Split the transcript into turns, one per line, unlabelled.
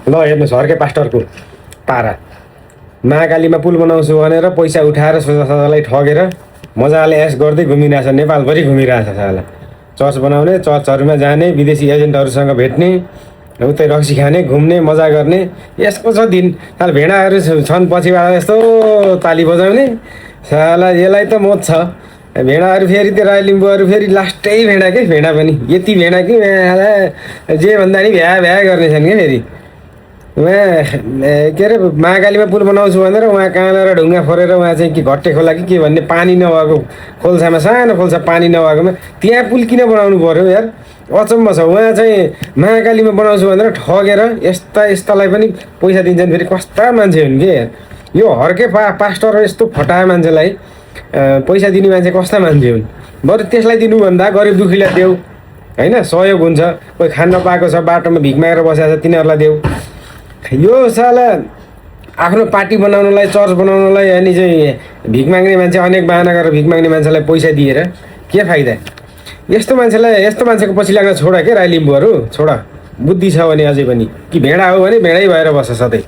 ल हेर्नुहोस् हर्के पास्टरको पारा महाकालीमा पुल बनाउँछु भनेर पैसा उठाएर सोझालाई ठगेर मजाले एस गर्दै घुमिरहेछ, नेपालभरि घुमिरहेछ साला। चर्च बनाउने, चर्चहरूमा जाने, विदेशी एजेन्टहरूसँग भेट्ने, उतै रक्सी खाने, घुम्ने, मजा गर्ने, यसको छ दिन। साला भेडाहरू छन् पछिबाट यस्तो ताली बजाउने, साला यसलाई त मोज छ। भेडाहरू फेरि त्यो राई लिम्बूहरू फेरि लास्टै भेडा के भेडा पनि यति भेडा कि जे भन्दा नि भ्या भ्या गर्नेछन् क्या फेरि। उहाँ के अरे महाकालीमा पुल बनाउँछु भनेर उहाँ काँडा र ढुङ्गा फोरेर उहाँ चाहिँ कि घट्टे खोला कि के भन्ने पानी नभएको खोल्सामा, सानो खोल्सा पानी नभएकोमा त्यहाँ पुल किन बनाउनु पर्यो यार? अचम्म छ। उहाँ चाहिँ महाकालीमा बनाउँछु भनेर ठगेर यस्तालाई पनि पैसा दिन्छन्। फेरि कस्ता मान्छे हुन् के यार यो हर्के पास्टर यस्तो फटाए मान्छेलाई पैसा दिने मान्छे कस्ता मान्छे हुन्? बरु त्यसलाई दिनुभन्दा गरिब दुखीलाई देऊ होइन, सहयोग हुन्छ। कोही खान नपाएको छ, बाटोमा भिख मागेर बसेको छ, तिनीहरूलाई देऊ। यो साला आफ्नो पार्टी बनाउनलाई, चर्च बनाउनलाई अनि चाहिँ भिख माग्ने मान्छे, अनेक बाहना गरेर भिख माग्ने मान्छेलाई पैसा दिएर के फाइदा? यस्तो मान्छेको पछि लाग्न छोड के राई लिम्बूहरू, छोड। बुद्धि छ भने अझै पनि कि भेडा हो भने भेडै भएर बस सधैँ।